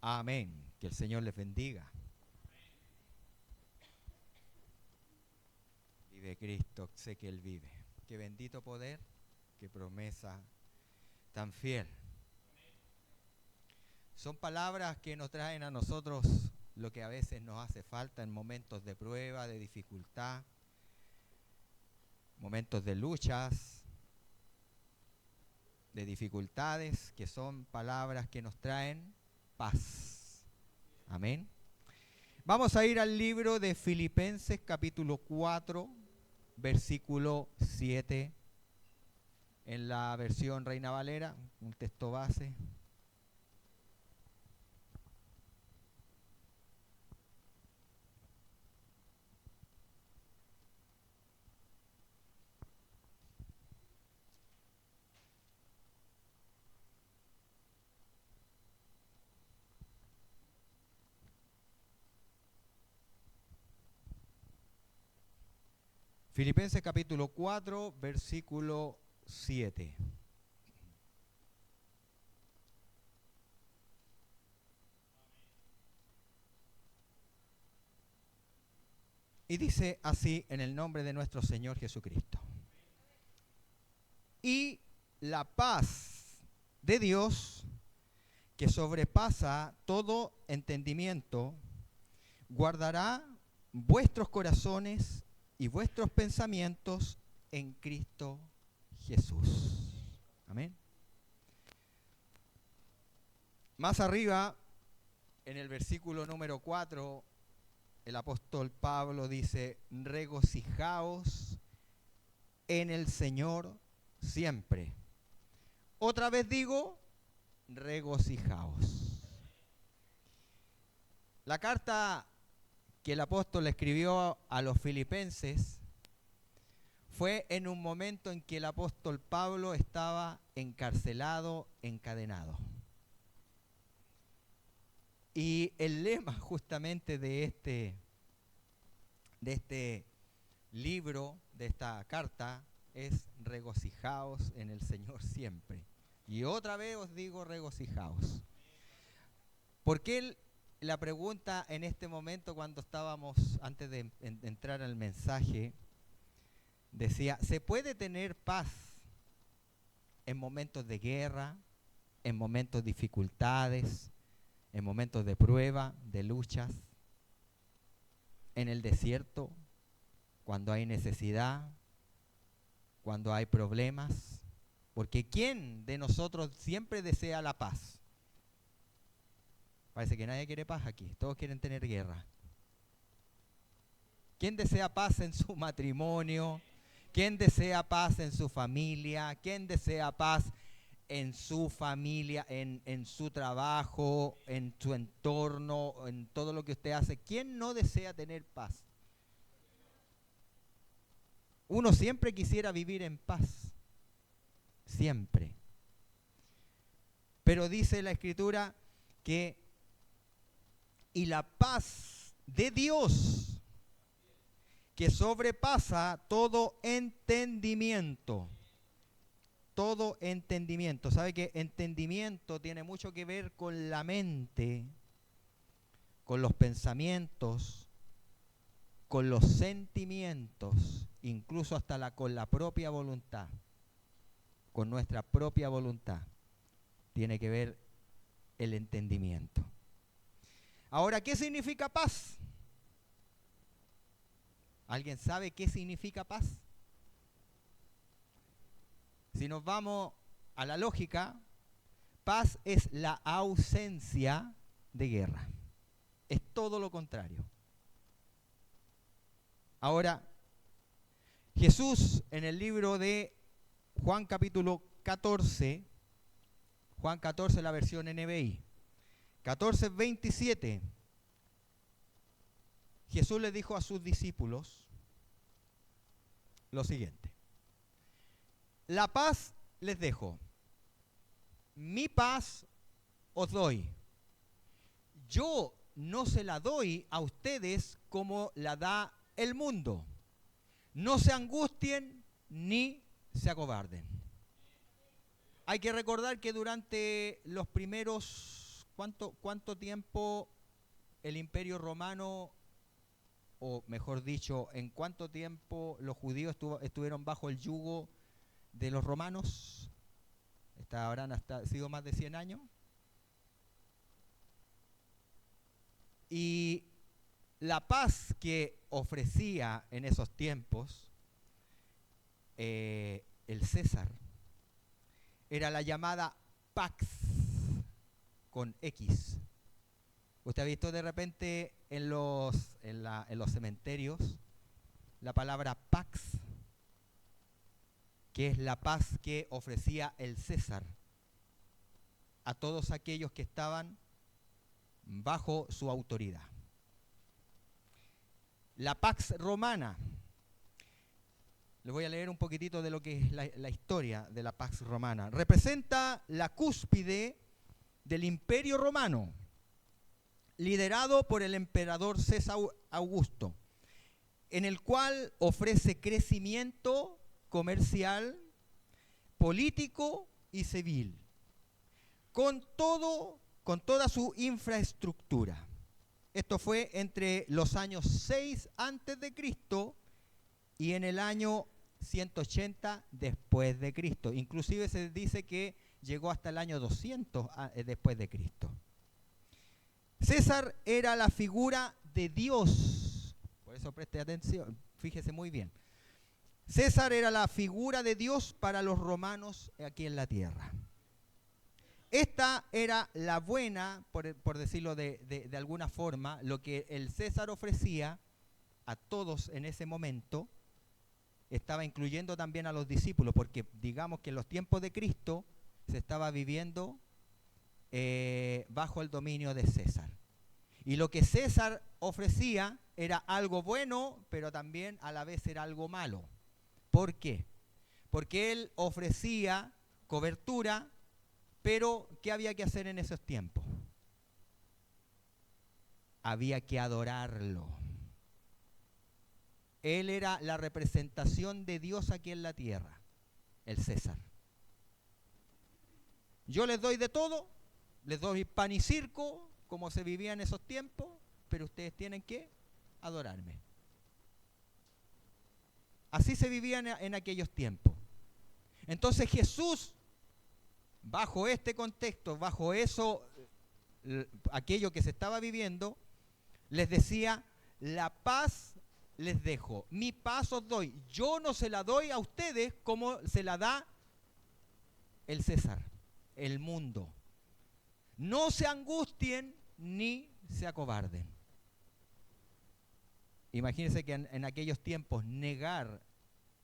Amén. Que el Señor les bendiga. Vive Cristo, sé que Él vive. Qué bendito poder, qué promesa tan fiel. Son palabras que nos traen a nosotros lo que a veces nos hace falta en momentos de prueba, de dificultad, momentos de luchas, de dificultades, que son palabras que nos traen paz. Amén. Vamos a ir al libro de Filipenses capítulo 4, versículo 7, en la versión Reina Valera, un texto base. Filipenses capítulo 4, versículo 7. Y dice así en el nombre de nuestro Señor Jesucristo. Y la paz de Dios, que sobrepasa todo entendimiento, guardará vuestros corazones y vuestros pensamientos en Cristo Jesús. Amén. Más arriba, en el versículo número 4, el apóstol Pablo dice: regocijaos en el Señor siempre. Otra vez digo, regocijaos. La carta que el apóstol escribió a los filipenses fue en un momento en que el apóstol Pablo estaba encarcelado, encadenado. Y el lema justamente de este libro, de esta carta, es regocijaos en el Señor siempre. Y otra vez os digo, regocijaos. ¿Por qué la pregunta en este momento, cuando estábamos, antes de entrar al mensaje, decía, ¿se puede tener paz en momentos de guerra, en momentos de dificultades, en momentos de prueba, de luchas, en el desierto, cuando hay necesidad, cuando hay problemas? Porque ¿quién de nosotros siempre desea la paz? Parece que nadie quiere paz aquí, todos quieren tener guerra. ¿Quién desea paz en su matrimonio? ¿Quién desea paz en su familia? ¿Quién desea paz en su familia, en su trabajo, en su entorno, en todo lo que usted hace? ¿Quién no desea tener paz? Uno siempre quisiera vivir en paz, siempre. Pero dice la Escritura que y la paz de Dios, que sobrepasa todo entendimiento. Todo entendimiento. ¿Sabe que entendimiento tiene mucho que ver con la mente, con los pensamientos, con los sentimientos, incluso hasta con la propia voluntad, con nuestra propia voluntad? Tiene que ver el entendimiento. Ahora, ¿qué significa paz? ¿Alguien sabe qué significa paz? Si nos vamos a la lógica, paz es la ausencia de guerra. Es todo lo contrario. Ahora, Jesús en el libro de Juan capítulo 14, Juan 14, la versión NBI, 14:27, Jesús le dijo a sus discípulos lo siguiente: la paz les dejo, mi paz os doy. Yo no se la doy a ustedes como la da el mundo. No se angustien ni se acobarden. Hay que recordar que durante los primeros cuánto tiempo el Imperio Romano, o mejor dicho, en cuánto tiempo los judíos estuvieron bajo el yugo de los romanos? Habrán sido más de 100 años. Y la paz que ofrecía en esos tiempos el César era la llamada Pax con X. Usted ha visto de repente en los cementerios la palabra Pax, que es la paz que ofrecía el César a todos aquellos que estaban bajo su autoridad. La Pax Romana. Les voy a leer un poquitito de lo que es la historia de la Pax Romana. Representa la cúspide del Imperio Romano, liderado por el emperador César Augusto, en el cual ofrece crecimiento comercial, político y civil, con toda su infraestructura. Esto fue entre los años 6 antes de Cristo y en el año 180 después de Cristo. Inclusive se dice que llegó hasta el año 200 después de Cristo. César era la figura de Dios. Por eso preste atención, fíjese muy bien. César era la figura de Dios para los romanos aquí en la tierra. Esta era la buena, por decirlo de alguna forma, lo que el César ofrecía a todos en ese momento, estaba incluyendo también a los discípulos, porque digamos que en los tiempos de Cristo se estaba viviendo bajo el dominio de César. Y lo que César ofrecía era algo bueno, pero también a la vez era algo malo. ¿Por qué? Porque él ofrecía cobertura, pero ¿qué había que hacer en esos tiempos? Había que adorarlo. Él era la representación de Dios aquí en la tierra, el César. Yo les doy de todo, les doy pan y circo, como se vivía en esos tiempos, pero ustedes tienen que adorarme. Así se vivía en aquellos tiempos. Entonces Jesús, bajo este contexto, bajo eso, aquello que se estaba viviendo, les decía, la paz les dejo, mi paz os doy. Yo no se la doy a ustedes como se la da el César, el mundo. No se angustien ni se acobarden. Imagínense que en aquellos tiempos negar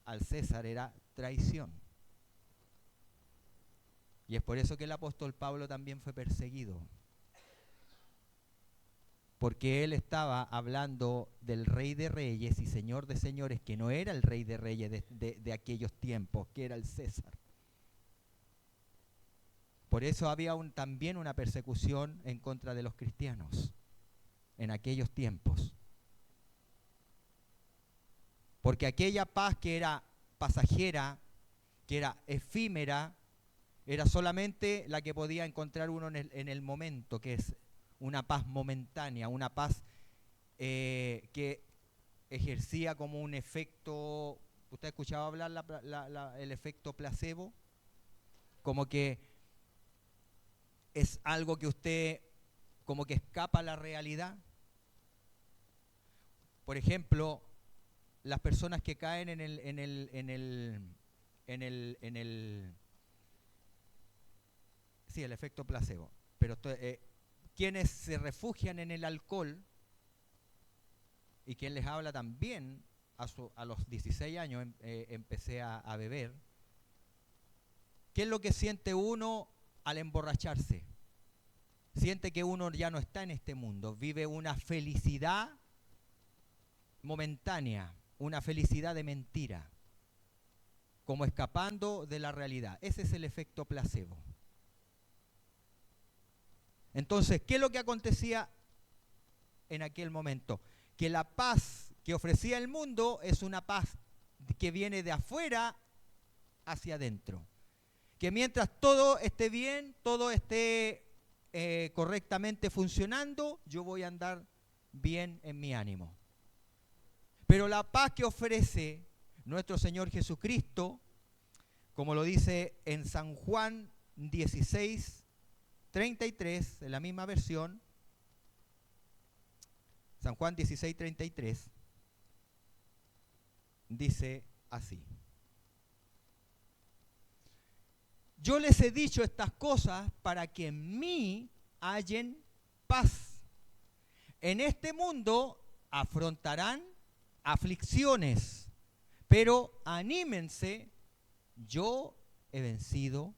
al César era traición. Y es por eso que el apóstol Pablo también fue perseguido. Porque él estaba hablando del Rey de Reyes y Señor de Señores, que no era el Rey de Reyes de aquellos tiempos, que era el César. Por eso había también una persecución en contra de los cristianos en aquellos tiempos. Porque aquella paz que era pasajera, que era efímera, era solamente la que podía encontrar uno en el momento, que es una paz momentánea, una paz que ejercía como un efecto. ¿Usted ha escuchado hablar el efecto placebo? Como que es algo que usted como que escapa a la realidad. Por ejemplo, las personas que caen en el efecto placebo. Pero quienes se refugian en el alcohol, y quien les habla también, a los 16 años empecé a beber. ¿Qué es lo que siente uno al emborracharse? Siente que uno ya no está en este mundo, vive una felicidad momentánea, una felicidad de mentira, como escapando de la realidad. Ese es el efecto placebo. Entonces, ¿qué es lo que acontecía en aquel momento? Que la paz que ofrecía el mundo es una paz que viene de afuera hacia adentro. Que mientras todo esté bien, todo esté correctamente funcionando, yo voy a andar bien en mi ánimo. Pero la paz que ofrece nuestro Señor Jesucristo, como lo dice en San Juan 16:33, en la misma versión, San Juan 16:33, dice así: yo les he dicho estas cosas para que en mí hallen paz. En este mundo afrontarán aflicciones, pero anímense, yo he vencido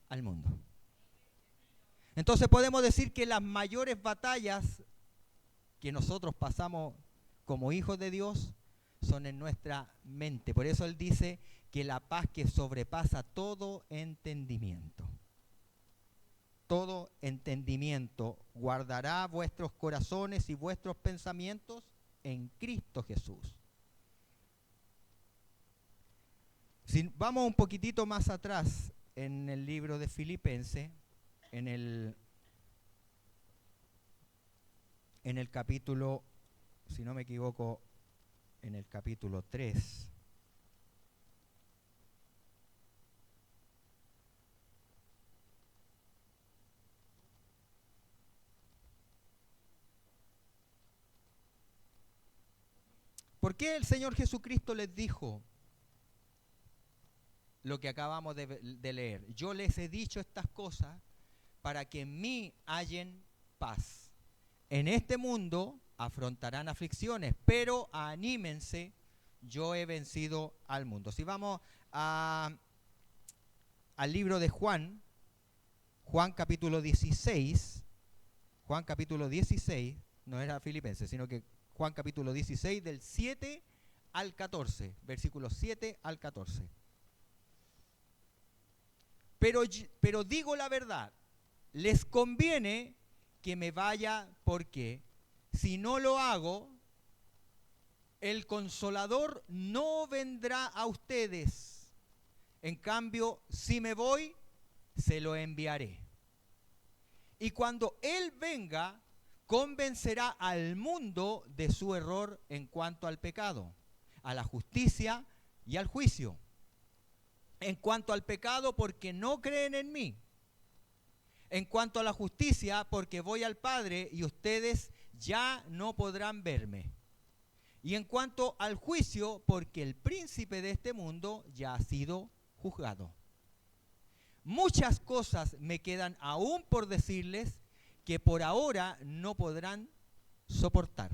al mundo. Entonces podemos decir que las mayores batallas que nosotros pasamos como hijos de Dios son en nuestra mente. Por eso Él dice que la paz que sobrepasa todo entendimiento guardará vuestros corazones y vuestros pensamientos en Cristo Jesús. Si vamos un poquitito más atrás en el libro de Filipenses, en el capítulo, si no me equivoco, en el capítulo 3. ¿Por qué el Señor Jesucristo les dijo lo que acabamos de leer? Yo les he dicho estas cosas para que en mí hallen paz. En este mundo afrontarán aflicciones, pero anímense, yo he vencido al mundo. Si vamos al libro de Juan capítulo 16, no era Filipenses, sino que Juan capítulo 16, del 7 al 14, versículos 7 al 14. Pero digo la verdad, les conviene que me vaya, porque si no lo hago, el Consolador no vendrá a ustedes. En cambio, si me voy, se lo enviaré. Y cuando Él venga, convencerá al mundo de su error en cuanto al pecado, a la justicia y al juicio. En cuanto al pecado, porque no creen en mí. En cuanto a la justicia, porque voy al Padre y ustedes ya no podrán verme. Y en cuanto al juicio, porque el príncipe de este mundo ya ha sido juzgado. Muchas cosas me quedan aún por decirles que por ahora no podrán soportar.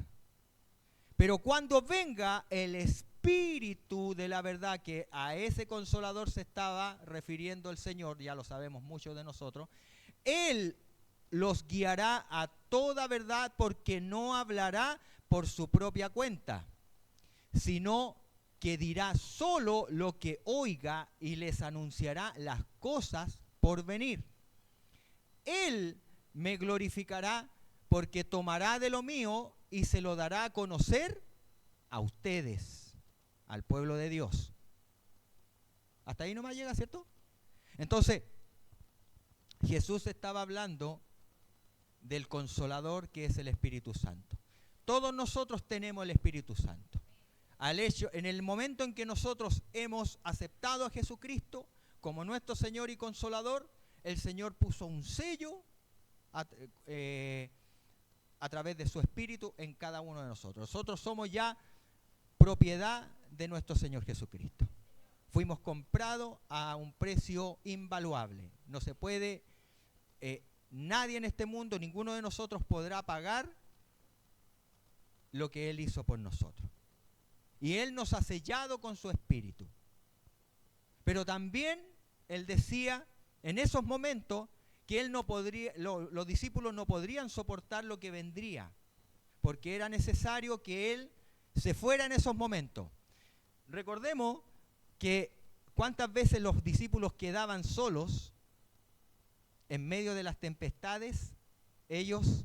Pero cuando venga el Espíritu de la verdad, que a ese Consolador se estaba refiriendo el Señor, ya lo sabemos muchos de nosotros, Él los guiará a toda verdad, porque no hablará por su propia cuenta, sino que dirá solo lo que oiga y les anunciará las cosas por venir. Él me glorificará, porque tomará de lo mío y se lo dará a conocer a ustedes, al pueblo de Dios. Hasta ahí nomás llega, ¿cierto? Entonces, Jesús estaba hablando del Consolador, que es el Espíritu Santo. Todos nosotros tenemos el Espíritu Santo. En el momento en que nosotros hemos aceptado a Jesucristo como nuestro Señor y Consolador, el Señor puso un sello a través de su Espíritu en cada uno de nosotros. Nosotros somos ya propiedad de nuestro Señor Jesucristo. Fuimos comprados a un precio invaluable. No se puede, nadie en este mundo, ninguno de nosotros podrá pagar lo que Él hizo por nosotros. Y Él nos ha sellado con su Espíritu. Pero también Él decía en esos momentos que Él no podría, los discípulos no podrían soportar lo que vendría, porque era necesario que Él se fuera en esos momentos. Recordemos que cuántas veces los discípulos quedaban solos en medio de las tempestades. Ellos,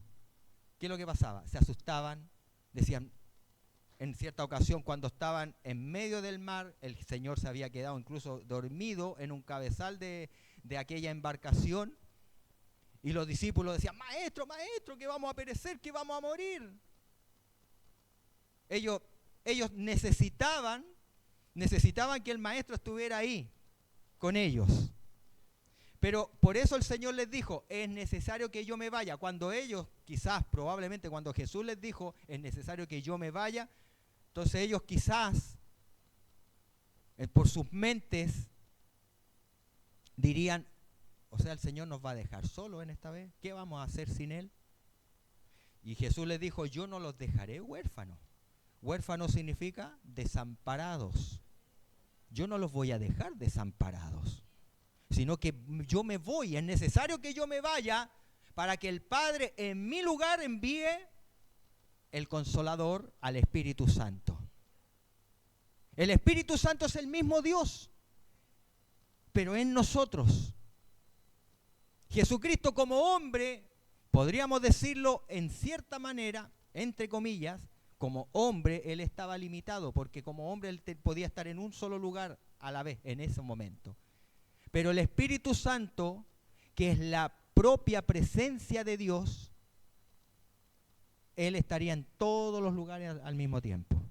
¿qué es lo que pasaba? Se asustaban, decían, en cierta ocasión cuando estaban en medio del mar, el Señor se había quedado incluso dormido en un cabezal de aquella embarcación, Y los discípulos decían, maestro, maestro, que vamos a perecer, que vamos a morir. Ellos necesitaban que el maestro estuviera ahí, con ellos. Pero por eso el Señor les dijo, es necesario que yo me vaya. Cuando ellos, quizás, probablemente, cuando Jesús les dijo, es necesario que yo me vaya, entonces ellos quizás, por sus mentes, dirían, o sea, el Señor nos va a dejar solos en esta vez. ¿Qué vamos a hacer sin Él? Y Jesús les dijo, yo no los dejaré huérfanos. Huérfanos significa desamparados. Yo no los voy a dejar desamparados, sino que yo me voy. Es necesario que yo me vaya para que el Padre en mi lugar envíe el Consolador al Espíritu Santo. El Espíritu Santo es el mismo Dios, pero en nosotros. Jesucristo como hombre, podríamos decirlo en cierta manera, entre comillas, como hombre Él estaba limitado, porque como hombre Él podía estar en un solo lugar a la vez, en ese momento. Pero el Espíritu Santo, que es la propia presencia de Dios, Él estaría en todos los lugares al mismo tiempo.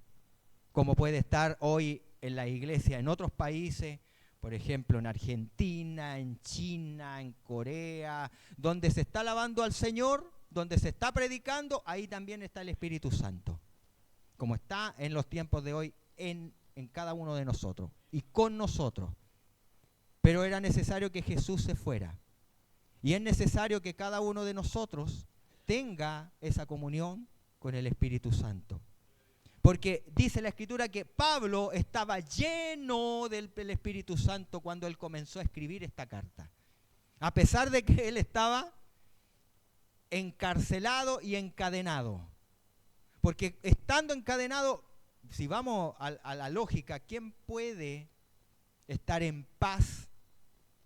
Como puede estar hoy en la iglesia en otros países, por ejemplo en Argentina, en China, en Corea, donde se está alabando al Señor, donde se está predicando, ahí también está el Espíritu Santo. Como está en los tiempos de hoy en cada uno de nosotros y con nosotros. Pero era necesario que Jesús se fuera. Y es necesario que cada uno de nosotros tenga esa comunión con el Espíritu Santo. Porque dice la Escritura que Pablo estaba lleno del Espíritu Santo cuando él comenzó a escribir esta carta. A pesar de que él estaba encarcelado y encadenado. Porque estando encadenado, si vamos a la lógica, ¿quién puede estar en paz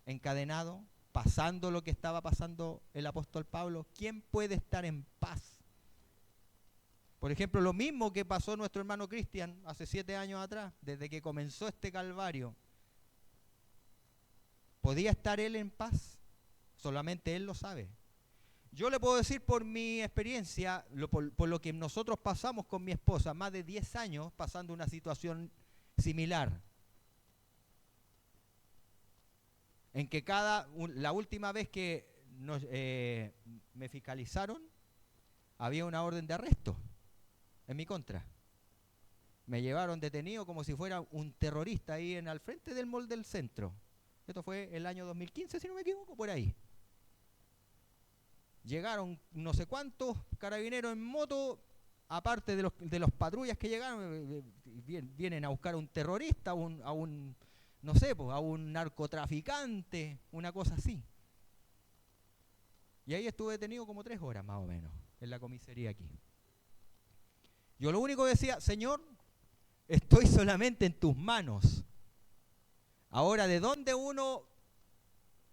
encadenado, pasando lo que estaba pasando el apóstol Pablo? ¿Quién puede estar en paz? Por ejemplo, lo mismo que pasó nuestro hermano Cristian hace 7 años atrás, desde que comenzó este calvario. ¿Podía estar él en paz? Solamente él lo sabe. Yo le puedo decir por mi experiencia, por lo que nosotros pasamos con mi esposa, más de 10 años pasando una situación similar. En que la última vez que me fiscalizaron, había una orden de arresto en mi contra. Me llevaron detenido como si fuera un terrorista ahí al frente del mall del centro. Esto fue el año 2015, si no me equivoco, por ahí. Llegaron no sé cuántos carabineros en moto, aparte de los patrullas que llegaron, vienen a buscar a un terrorista, a un no sé, pues, a un narcotraficante, una cosa así. Y ahí estuve detenido como 3 horas más o menos, en la comisaría aquí. Yo lo único que decía, Señor, estoy solamente en tus manos. Ahora, ¿de dónde uno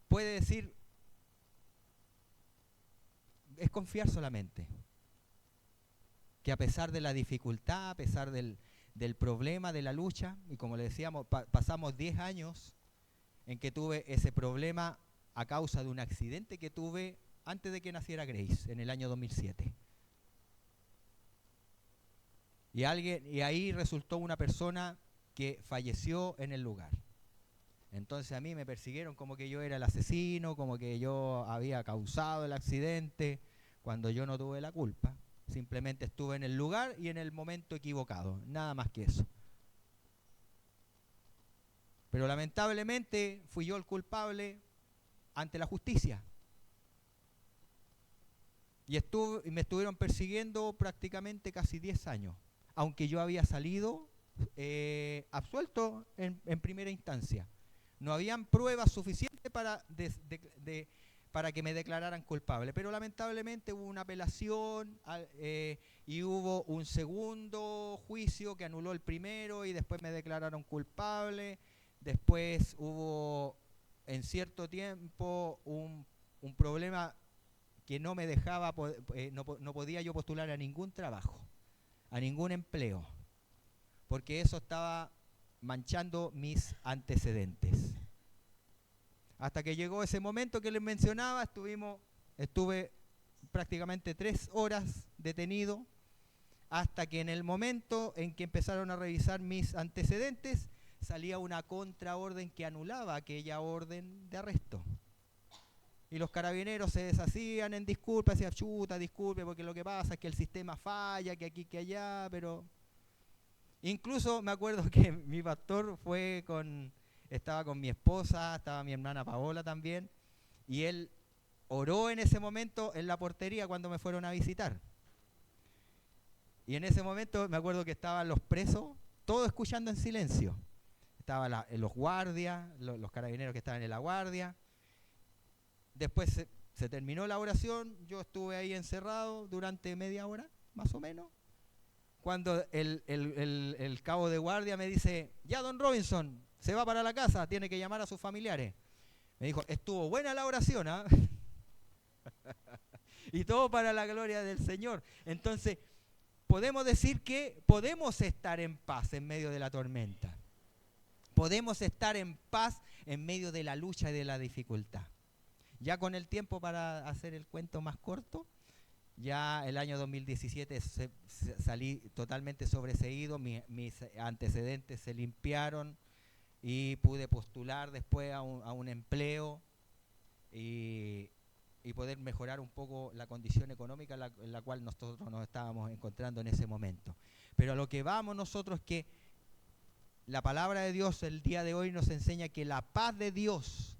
puede decir? Es confiar solamente. Que a pesar de la dificultad, a pesar del problema, de la lucha, y como le decíamos, pasamos 10 años en que tuve ese problema a causa de un accidente que tuve antes de que naciera Grace, en el año 2007. Y ahí resultó una persona que falleció en el lugar. Entonces a mí me persiguieron como que yo era el asesino, como que yo había causado el accidente, cuando yo no tuve la culpa. Simplemente estuve en el lugar y en el momento equivocado, nada más que eso. Pero lamentablemente fui yo el culpable ante la justicia. Y me estuvieron persiguiendo prácticamente casi 10 años, aunque yo había salido absuelto en primera instancia. No habían pruebas suficientes para que me declararan culpable, pero lamentablemente hubo una apelación y hubo un segundo juicio que anuló el primero y después me declararon culpable. Después hubo en cierto tiempo un problema que no me dejaba, no podía yo postular a ningún trabajo, a ningún empleo, porque eso estaba manchando mis antecedentes. Hasta que llegó ese momento que les mencionaba, estuvimos estuve prácticamente 3 horas detenido, hasta que en el momento en que empezaron a revisar mis antecedentes, salía una contraorden que anulaba aquella orden de arresto. Y los carabineros se deshacían en disculpas, decían, chuta, disculpe, porque lo que pasa es que el sistema falla, que aquí, que allá, pero... Incluso me acuerdo que mi pastor estaba con mi esposa, estaba mi hermana Paola también, y él oró en ese momento en la portería cuando me fueron a visitar. Y en ese momento me acuerdo que estaban los presos, todos escuchando en silencio. Estaban los guardias, los carabineros que estaban en la guardia. Después se terminó la oración, yo estuve ahí encerrado durante media hora, más o menos. Cuando el cabo de guardia me dice, ya don Robinson, se va para la casa, tiene que llamar a sus familiares. Me dijo, estuvo buena la oración, ¿ah? Y todo para la gloria del Señor. Entonces, podemos decir que podemos estar en paz en medio de la tormenta. Podemos estar en paz en medio de la lucha y de la dificultad. Ya con el tiempo, para hacer el cuento más corto, ya el año 2017 salí totalmente sobreseído, mis antecedentes se limpiaron y pude postular después a un empleo y poder mejorar un poco la condición económica en la cual nosotros nos estábamos encontrando en ese momento. Pero a lo que vamos nosotros es que la palabra de Dios el día de hoy nos enseña que la paz de Dios,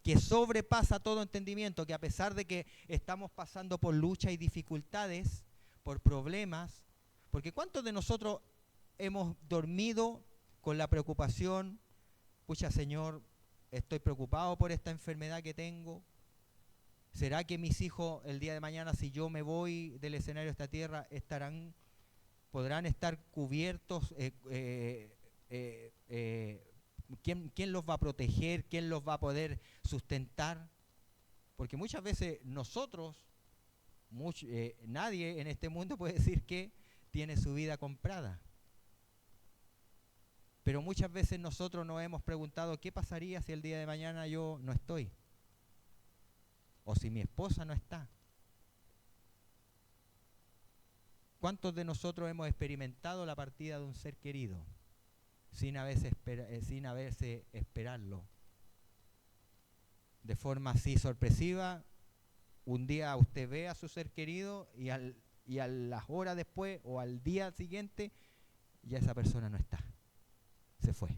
que sobrepasa todo entendimiento, que a pesar de que estamos pasando por lucha y dificultades, por problemas, porque ¿cuántos de nosotros hemos dormido con la preocupación, pucha Señor, estoy preocupado por esta enfermedad que tengo? ¿Será que mis hijos el día de mañana, si yo me voy del escenario de esta tierra, podrán estar cubiertos? ¿Quién los va a proteger? ¿Quién los va a poder sustentar? Porque muchas veces nosotros, nadie en este mundo puede decir que tiene su vida comprada. Pero muchas veces nosotros nos hemos preguntado, ¿qué pasaría si el día de mañana yo no estoy? O si mi esposa no está. ¿Cuántos de nosotros hemos experimentado la partida de un ser querido sin a veces esperarlo? De forma así sorpresiva, un día usted ve a su ser querido y a las horas después o al día siguiente ya esa persona no está, se fue.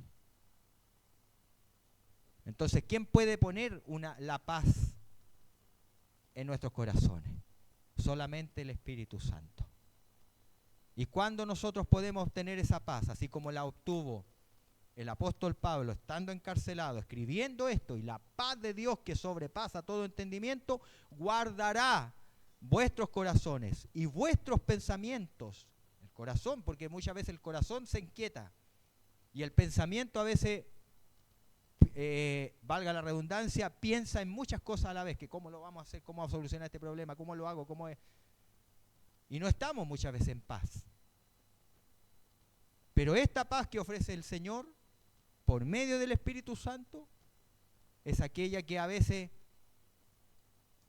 Entonces, ¿quién puede poner la paz en nuestros corazones? Solamente el Espíritu Santo. ¿Y cuándo nosotros podemos obtener esa paz? Así como la obtuvo el apóstol Pablo, estando encarcelado, escribiendo esto, y la paz de Dios que sobrepasa todo entendimiento, guardará vuestros corazones y vuestros pensamientos. El corazón, porque muchas veces el corazón se inquieta, y el pensamiento a veces, valga la redundancia, piensa en muchas cosas a la vez, que cómo lo vamos a hacer, cómo vamos a solucionar este problema, cómo lo hago, cómo es. Y no estamos muchas veces en paz. Pero esta paz que ofrece el Señor, por medio del Espíritu Santo, es aquella que a veces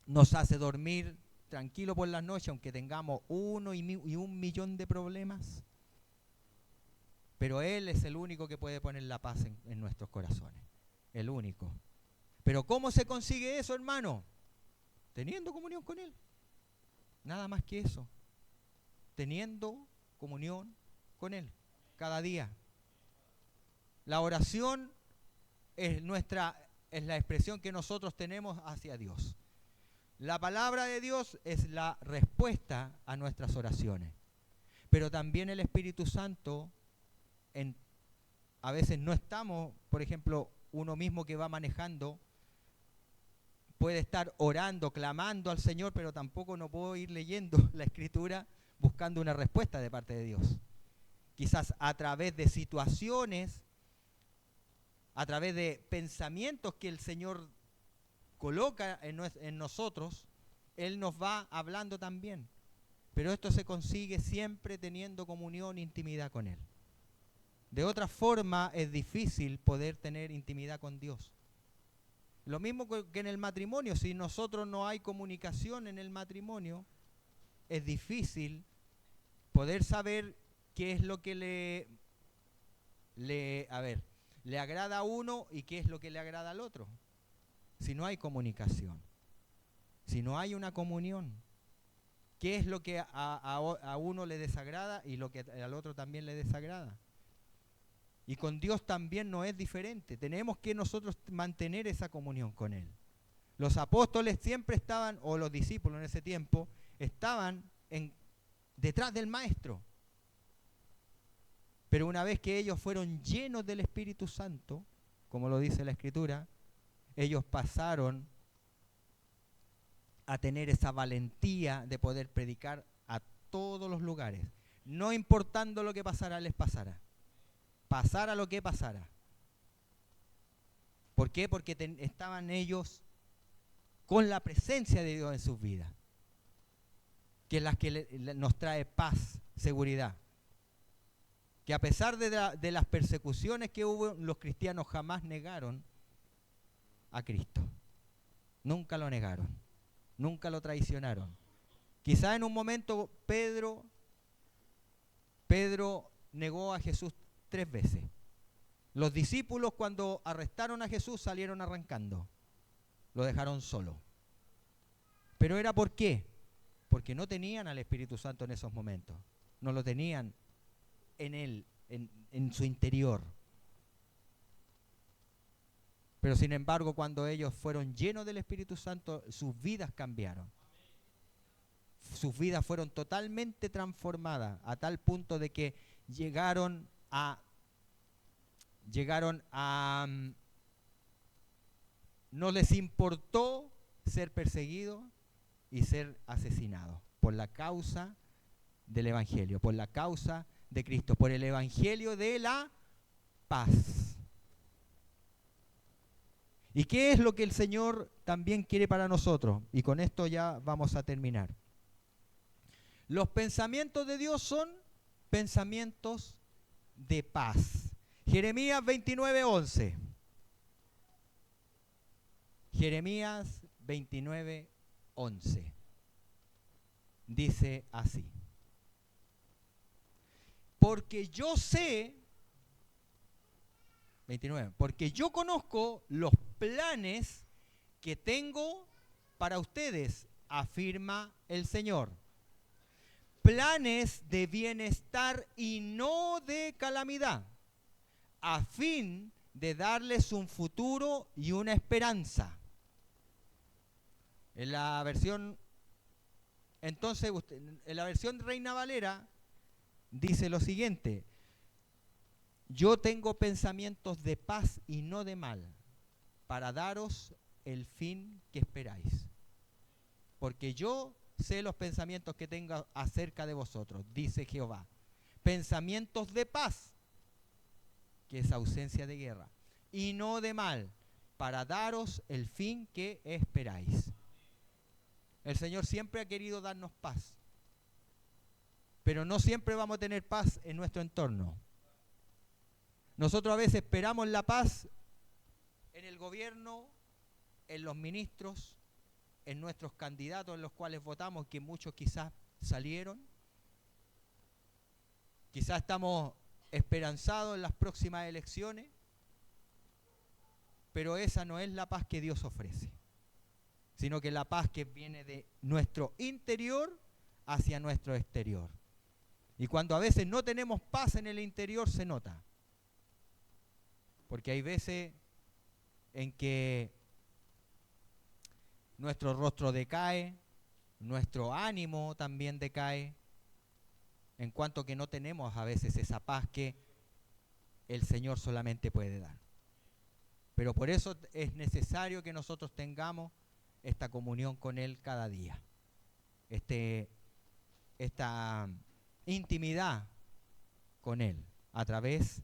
nos hace dormir tranquilo por las noches, aunque tengamos 1.000.000 de problemas. Pero Él es el único que puede poner la paz en nuestros corazones. El único. Pero ¿cómo se consigue eso, hermano? Teniendo comunión con Él. Nada más que eso. Teniendo comunión con Él. Cada día. La oración es la expresión que nosotros tenemos hacia Dios. La palabra de Dios es la respuesta a nuestras oraciones. Pero también el Espíritu Santo, a veces no estamos, por ejemplo, uno mismo que va manejando, puede estar orando, clamando al Señor, pero tampoco no puedo ir leyendo la Escritura buscando una respuesta de parte de Dios. Quizás a través de situaciones, a través de pensamientos que el Señor coloca en nosotros, Él nos va hablando también. Pero esto se consigue siempre teniendo comunión e intimidad con Él. De otra forma es difícil poder tener intimidad con Dios. Lo mismo que en el matrimonio. Si nosotros no hay comunicación en el matrimonio, es difícil poder saber qué es lo que le agrada a uno y qué es lo que le agrada al otro. Si no hay comunicación, si no hay una comunión, qué es lo que a uno le desagrada y lo que al otro también le desagrada. Y con Dios también no es diferente. Tenemos que nosotros mantener esa comunión con Él. Los apóstoles siempre estaban, o los discípulos en ese tiempo, estaban detrás del Maestro. Pero una vez que ellos fueron llenos del Espíritu Santo, como lo dice la Escritura, ellos pasaron a tener esa valentía de poder predicar a todos los lugares. No importando lo que pasara, les pasara. Pasara lo que pasara. ¿Por qué? Porque estaban ellos con la presencia de Dios en sus vidas, que es la que nos trae paz, seguridad. Que a pesar de las persecuciones que hubo, los cristianos jamás negaron a Cristo. Nunca lo negaron, nunca lo traicionaron. Quizá en un momento Pedro negó a Jesús 3 veces. Los discípulos, cuando arrestaron a Jesús, salieron arrancando. Lo dejaron solo. ¿Pero era por qué? Porque no tenían al Espíritu Santo en esos momentos. No lo tenían en él, en su interior. Pero sin embargo, cuando ellos fueron llenos del Espíritu Santo, sus vidas cambiaron. Sus vidas fueron totalmente transformadas a tal punto de que llegaron a no les importó ser perseguidos y ser asesinados por la causa del Evangelio, por la causa de Cristo, por el Evangelio de la paz. ¿Y qué es lo que el Señor también quiere para nosotros? Y con esto ya vamos a terminar. Los pensamientos de Dios son pensamientos de paz. Jeremías 29:11. Jeremías 29:11. Dice así: porque yo sé, 29, porque yo conozco los planes que tengo para ustedes, afirma el Señor. Planes de bienestar y no de calamidad, a fin de darles un futuro y una esperanza. En la versión, entonces, en la versión Reina Valera, dice lo siguiente: yo tengo pensamientos de paz y no de mal, para daros el fin que esperáis. Porque yo sé los pensamientos que tengo acerca de vosotros, dice Jehová. Pensamientos de paz, que es ausencia de guerra, y no de mal, para daros el fin que esperáis. El Señor siempre ha querido darnos paz, pero no siempre vamos a tener paz en nuestro entorno. Nosotros a veces esperamos la paz en el gobierno, en los ministros, en nuestros candidatos en los cuales votamos, que muchos quizás salieron. Quizás estamos esperanzados en las próximas elecciones, pero esa no es la paz que Dios ofrece, sino que la paz que viene de nuestro interior hacia nuestro exterior. Y cuando a veces no tenemos paz en el interior, se nota. Porque hay veces en que nuestro rostro decae, nuestro ánimo también decae, en cuanto que no tenemos a veces esa paz que el Señor solamente puede dar. Pero por eso es necesario que nosotros tengamos esta comunión con Él cada día, esta intimidad con Él a través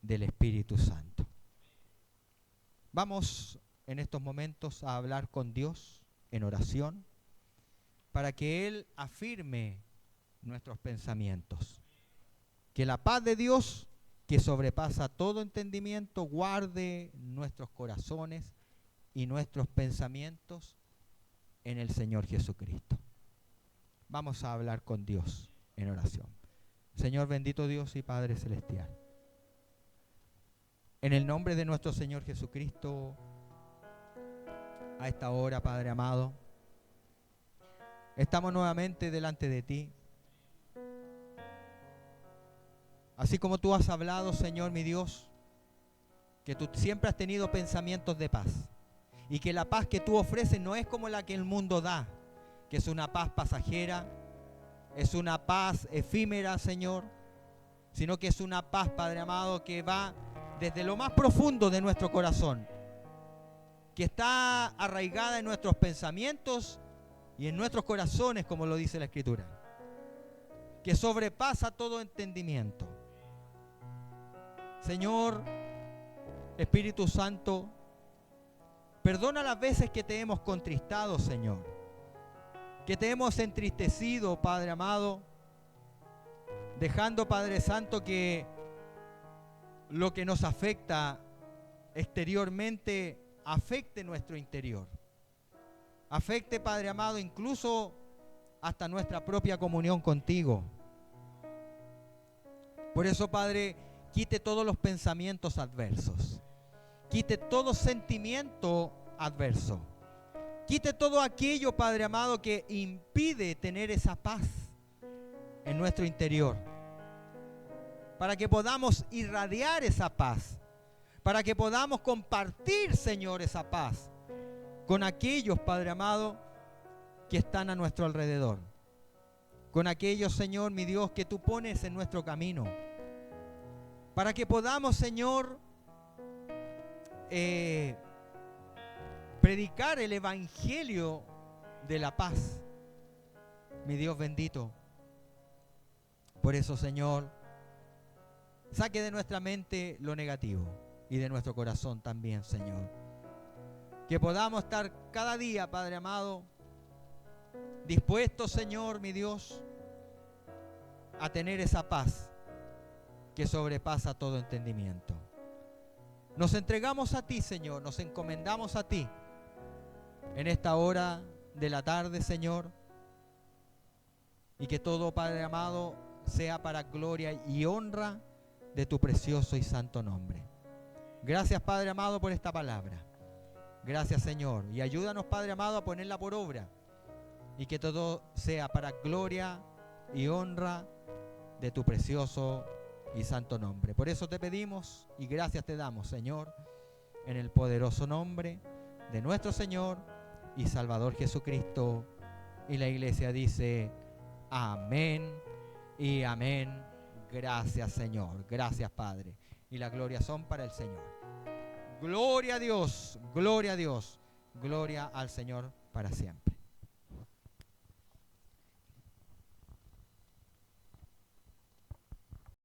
del Espíritu Santo. Vamos en estos momentos a hablar con Dios en oración para que Él afirme nuestros pensamientos. Que la paz de Dios, que sobrepasa todo entendimiento, guarde nuestros corazones y nuestros pensamientos en el Señor Jesucristo. Vamos a hablar con Dios en oración. Señor bendito Dios y Padre Celestial, en el nombre de nuestro Señor Jesucristo, a esta hora, Padre amado, estamos nuevamente delante de ti. Así como tú has hablado, Señor mi Dios, que tú siempre has tenido pensamientos de paz y que la paz que tú ofreces no es como la que el mundo da, que es una paz pasajera, es una paz efímera, Señor, sino que es una paz, Padre amado, que va desde lo más profundo de nuestro corazón, que está arraigada en nuestros pensamientos y en nuestros corazones, como lo dice la Escritura, que sobrepasa todo entendimiento. Señor, Espíritu Santo, perdona las veces que te hemos contristado, Señor, que te hemos entristecido, Padre amado, dejando, Padre Santo, que lo que nos afecta exteriormente afecte nuestro interior. Afecte, Padre amado, incluso hasta nuestra propia comunión contigo. Por eso, Padre, quite todos los pensamientos adversos. Quite todo sentimiento adverso. Quite todo aquello, Padre amado, que impide tener esa paz en nuestro interior, para que podamos irradiar esa paz, para que podamos compartir, Señor, esa paz con aquellos, Padre amado, que están a nuestro alrededor, con aquellos, Señor, mi Dios, que tú pones en nuestro camino, para que podamos, Señor, predicar el evangelio de la paz, mi Dios bendito. Por eso, Señor, saque de nuestra mente lo negativo y de nuestro corazón también, Señor. Que podamos estar cada día, Padre amado, dispuestos, Señor, mi Dios, a tener esa paz que sobrepasa todo entendimiento. Nos entregamos a ti, Señor, nos encomendamos a ti en esta hora de la tarde, Señor, y que todo, Padre amado, sea para gloria y honra de tu precioso y santo nombre. Gracias, Padre amado, por esta palabra. Gracias, Señor, y ayúdanos, Padre amado, a ponerla por obra y que todo sea para gloria y honra de tu precioso y santo nombre. Por eso te pedimos y gracias te damos, Señor, en el poderoso nombre de nuestro Señor y Salvador Jesucristo. Y la iglesia dice amén y amén. Gracias, Señor. Gracias, Padre. Y la gloria son para el Señor. Gloria a Dios, gloria a Dios, gloria al Señor para siempre.